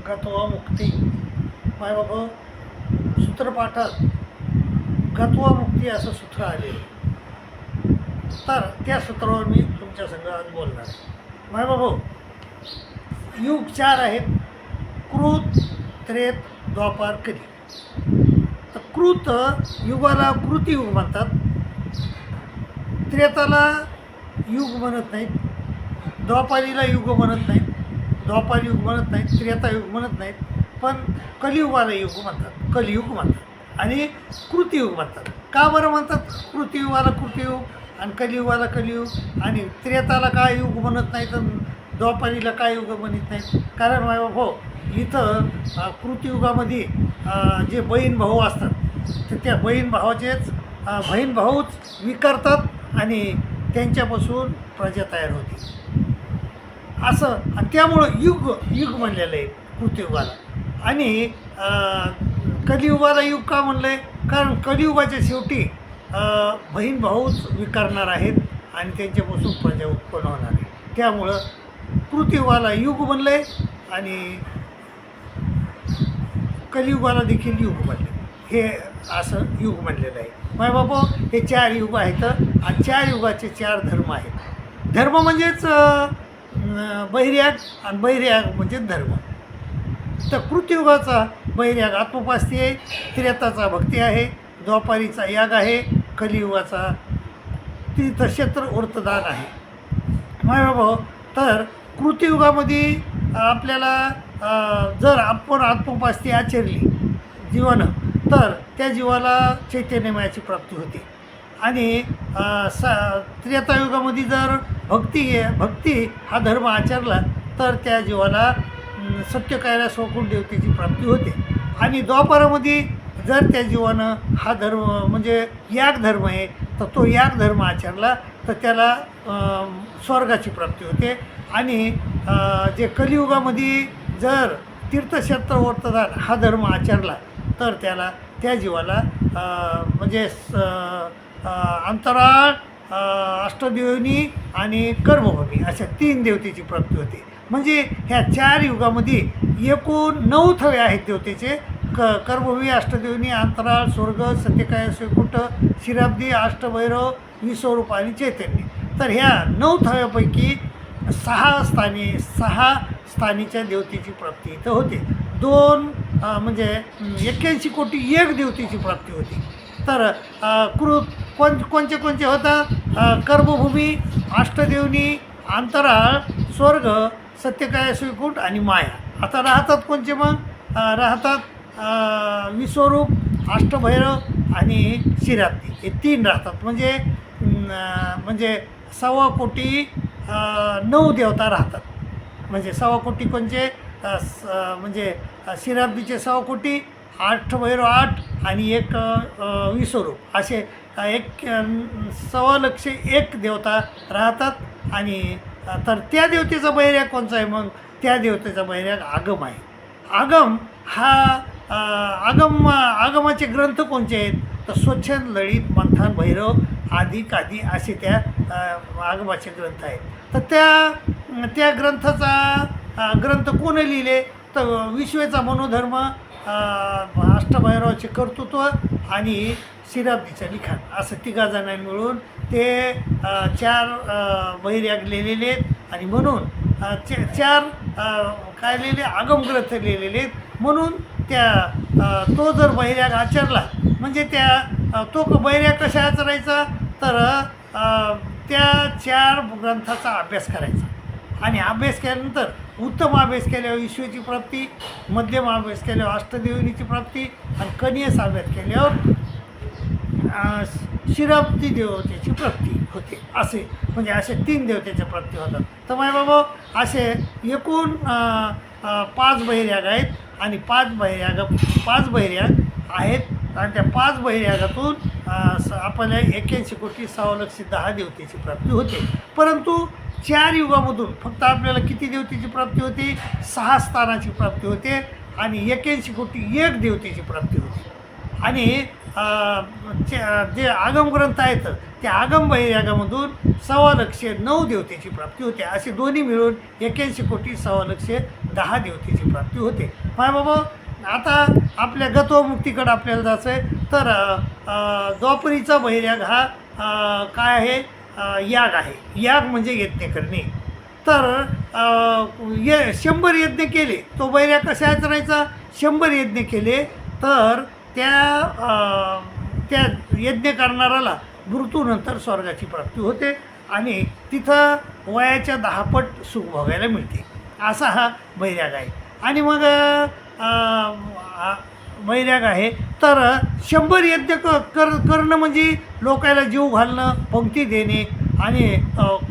गत्वा मुक्ती मायबाबा सूत्रपाठात गत्वा मुक्ती असं सूत्र आले, तर त्या सूत्रावर मी तुमच्या संग आज बोलणार आहे. मायबाबा, युग चार आहेत: कृत, त्रेत, द्वापार, कली. तर कृत युगाला कृतयुग म्हणतात, त्रेताला युग म्हणत नाहीत, द्वापारीला युग म्हणत नाहीत, द्वापार युग म्हणत नाहीत, त्रेता युग म्हणत नाहीत, पण कलियुगाला युग म्हणतात, कलियुग म्हणतात आणि कृतयुग म्हणतात. का बरं म्हणतात कृतयुगाला कृतयुग आणि कलियुगाला कलियुग आणि त्रेताला काय युग म्हणत नाहीत आणि द्वापारीला काय युग म्हणत नाहीत? कारण हो, इथं कृतयुगामध्ये जे बहीण भाऊ असतात तर त्या बहीण भावाचेच बहीण भाऊच विकारतात आणि त्यांच्यापासून प्रजा तयार होते असं, आणि त्यामुळं युग युग म्हणलेलं आहे कृतयुगाला. आणि कलियुगाला युग का म्हणलं आहे? कारण कलियुगाच्या शेवटी बहीण भाऊच विकारणार आहेत आणि त्यांच्यापासून प्रजा उत्पन्न होणार आहे. त्यामुळं कृतयुगाला युग म्हणलं आहे आणि कलियुगाला देखील युग म्हणले, हे असं युग म्हणलेलं आहे. माय बाबा, हे चार युग आहेत आणि चार युगाचे चार धर्म आहेत. धर्म म्हणजेच बहिर्याग आणि बहिर्याग म्हणजे धर्म. तर कृतयुगाचा बहिर्याग आत्मोपास्ती आहे, त्रेताचा भक्ती आहे, द्वापारीचा याग आहे, कलियुगाचा तीर्थक्षेत्र व्रतदान आहे. माय बाबा, तर कृतयुगामध्ये आपल्याला जर आपण आत्मोपास्ती आचरली जीवानं तर त्या जीवाला चैतन्यमयाची प्राप्ती होते. आणि त्रेतायुगामध्ये जर भक्ती हा धर्म आचरला तर त्या जीवाला सत्य कैलास वैकुंठ देवतेची प्राप्ती होते. आणि द्वापारामध्ये जर त्या जीवानं हा धर्म म्हणजे याग धर्म आहे तर तो याग धर्म आचरला तर त्याला स्वर्गाची प्राप्ती होते. आणि जे कलियुगामध्ये जर तीर्थक्षेत्र व्रतदान हा धर्म आचरला तर त्याला त्या जीवाला म्हणजे अंतराळ, अष्टदेवनी आणि कर्मभूमी अशा तीन देवतेची प्राप्ती होते. म्हणजे ह्या चार युगामध्ये एकूण 9 थवे आहेत देवतेचे: कर्मभूमी, अष्टदेवनी, अंतराळ, स्वर्ग, सत्यकाय, वैकुंठ, क्षीराब्दी, अष्टभैरव, विश्वरूप आणि चैतन्य. तर ह्या 9 थव्यापैकी 6 स्थानीच्या देवतेची प्राप्ती इथं होते. 2 म्हणजे 81 कोटी एक देवतेची प्राप्ती होती. तर कोणचे होतात? कर्मभूमी, अष्टदेवनी, अंतराळ, स्वर्ग, सत्यकाय, वैकुंठ आणि माया. आता राहतात कोणचे मग? राहतात विश्वरूप, अष्टभैरव आणि क्षीराब्दी, हे 3 राहतात. म्हणजे 1.25 कोटी 9 देवता राहतात. म्हणजे 1.25 कोटी कोणचे? म्हणजे क्षीराब्दीचे 1.25 कोटी, अष्टभैरव 8 आणि एक विश्वरूप, असे 1.25 देवता राहतात. आणि तर त्या देवतेचा बहिर्याग कोणचा आहे मग? त्या देवतेचा बहिर्याग आगम आहे. आगम हा आगमाचे ग्रंथ कोणते आहेत? तर स्वच्छंद, ललित, मंथन, भैरव आदी असे त्या आगमाचे ग्रंथ आहेत. तर त्या ग्रंथ कोण लिहिले? तर विश्वेचा मनोधर्म, अष्टभैरवाचे कर्तृत्व आणि क्षीराब्दीचं लिखाण, असं 3 जणांनी मिळून ते 4 बहिर्याग लिहिलेले आहेत. आणि म्हणून 4 काय लिहिले? आगमग्रंथ लिहिलेले आहेत. म्हणून तो जर बहिर्याग आचरला म्हणजे तो बहिर्याग कशा आचरायचा? तर त्या 4 ग्रंथाचा अभ्यास करायचा. आणि अभ्यास केल्यानंतर उत्तम अभ्यास केल्यावर विश्वेची प्राप्ती, मध्यम अभ्यास केल्यावर अष्टदेवनीची प्राप्ती आणि कनियस अभ्यास केल्यावर क्षीराब्दी देवतेची प्राप्ती होते. म्हणजे असे 3 देवतेच्या प्राप्ती होतात. तर माय बाबा, असे एकूण 5 बहिर्याग आहेत आणि 5 बहिर्याग आहेत. आणि त्या 5 बहिर्यागातून आपल्याला 81 कोटी 6,10,000 देवतेची प्राप्ती होते. परंतु 4 युगामधून फक्त आपल्याला किती देवतेची प्राप्ती होती? 6 स्थानाची प्राप्ती होते आणि 81 कोटी एक देवतेची प्राप्ती होती. आणि जे आगमग्रंथ आहेत त्या आगम बहिर्यागामधून 1,15,9 देवतेची प्राप्ती होते. असे दोन्ही मिळून 81,1,10 देवतेची प्राप्ती होते. माय बाबा, आता आपल्या गतोमुक्तीकडं आपल्याला जायचं आहे. तर द्वापरीचा बहिर्याग हा काय आहे? याग आहे. याग म्हणजे यज्ञ करणे. तर 100 यज्ञ केले, तो बहिर्याग कशाच राहायचा? 100 यज्ञ केले तर त्या यज्ञ करणाऱ्याला मृत्यूनंतर स्वर्गाची प्राप्ती होते आणि तिथं वयाच्या 10 पट सुख भोगायला मिळते. असा हा बहिर्याग आहे. आणि मग बहिर्याग आहे तर 100 यज्ञ करणं म्हणजे लोकायला जीव घालणं, पंक्ती देणे आणि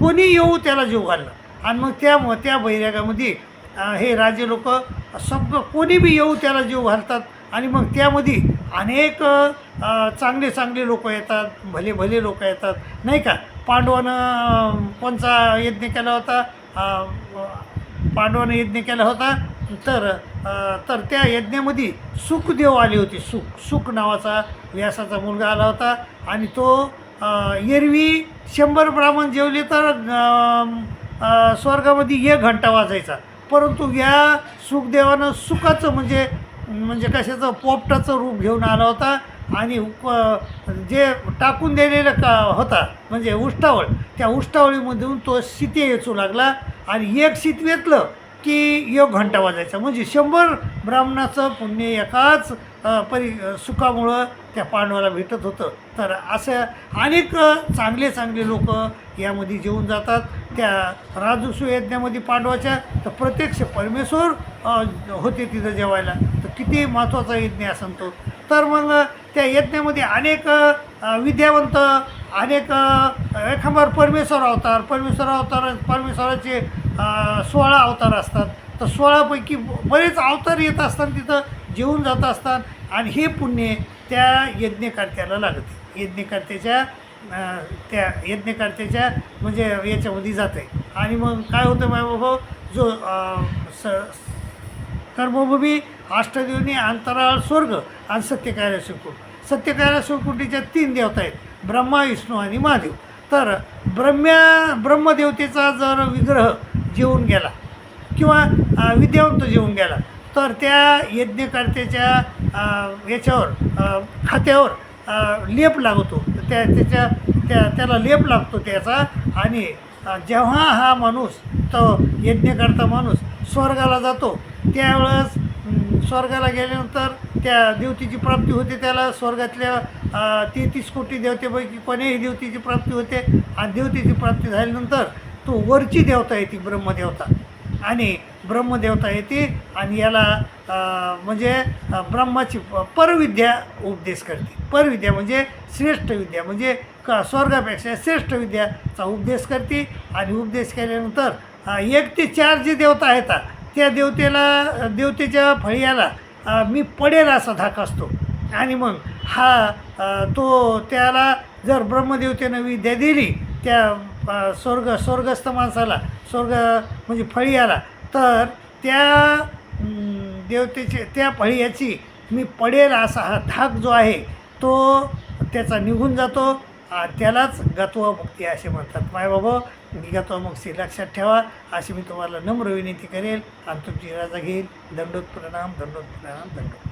कोणी येऊ त्याला जीव घालणं. आणि मग त्या बहिर्यागामध्ये हे राजे लोक सगळं कोणी बी येऊ त्याला जीव घालतात. आणि मग त्यामध्ये अनेक चांगले चांगले लोक येतात, भले भले लोक येतात, नाही का. पांडवानं कोणचा यज्ञ केला होता? पांडवानं यज्ञ केला होता. तर त्या यज्ञामध्ये सुखदेव आले होते. सुख नावाचा व्यासाचा मुलगा आला होता. आणि तो एरवी 100 ब्राह्मण जेवले तर स्वर्गामध्ये 1 घंटा वाजायचा. परंतु या सुखदेवानं सुखाचं म्हणजे कशाचं पोपटाचं रूप घेऊन आला होता. आणि जे टाकून दिलेलं होता म्हणजे उष्टावळ, त्या उष्टावळीमधून तो शिते वेचू लागला. आणि एक शीत वेचलं की 1 घंटा वाजायचा. म्हणजे 100 ब्राह्मणाचं पुण्य एकाच सुखामुळं त्या पांडवाला भेटत होतं. तर असं अनेक चांगले चांगले लोक यामध्ये जेवून जातात. त्या राजसूय यज्ञामध्ये पांडवाच्या तर प्रत्यक्ष परमेश्वर होते तिथं जेवायला. तर किती महत्त्वाचा यज्ञ असेल तो. तर मग त्या यज्ञामध्ये अनेक विद्यावंत, अनेक एखांबार परमेश्वराचे 16 अवतार असतात. तर 16पैकी बरेच अवतार येत असतात, तिथं जेवून जात असतात. आणि हे पुण्य त्या यज्ञकर्त्याला लागते. यज्ञकर्त्याच्या म्हणजे याच्यामध्ये जाते. आणि मग काय होतं बाबा, जो कर्मभूमी, अष्टदेवनी, अंतराळ, स्वर्ग आणि सत्यकार्य सुकुट. सत्यकार्य सुकुटीच्या 3 देवता आहेत, ब्रह्मा, विष्णू आणि महादेव. तर ब्रह्मदेवतेचा जर विग्रह जेवून गेला किंवा विद्यावंत जेवून गेला तर त्या यज्ञकर्त्याच्या याच्यावर खात्यावर लेप लागतो. त्याला लेप लागतो त्याचा. आणि जेव्हा हा माणूस, तो यज्ञकर्ता माणूस स्वर्गाला जातो त्यावेळेस स्वर्गाला गेल्यानंतर त्या देवतेची प्राप्ती होते. त्याला स्वर्गातल्या 33 कोटी देवतेपैकी कोण्याही देवतेची प्राप्ती होते. आणि देवतेची प्राप्ती झाल्यानंतर तो वरची देवता येते, ब्रह्मदेवता. आणि ब्रह्मदेवता येते आणि याला म्हणजे ब्रह्माची परविद्या उपदेश करते. परविद्या म्हणजे श्रेष्ठ विद्या, म्हणजे स्वर्गापेक्षा श्रेष्ठ विद्याचा उपदेश करते. आणि उपदेश केल्यानंतर 1 ते 4 जे देवता आहेत त्या देवतेच्या फळ्याला मी पडेल असा धाक असतो. आणि मग त्याला जर ब्रह्मदेवतेनं विद्या दिली त्या स्वर्गस्थ माणसाला, स्वर्ग म्हणजे फळीयाला, तर त्या त्या फळीयाची मी पडेल असा हा धाक जो आहे तो त्याचा निघून जातो. त्यालाच गत्वमुक्ती असे म्हणतात. माय बाबा, गत्वमुक्ती लक्षात ठेवा अशी मी तुम्हाला नम्र विनंती करेल आणि तुमची रजा घेईल. दंडोत प्रणाम, दंडोत प्रणाम, दंडोत.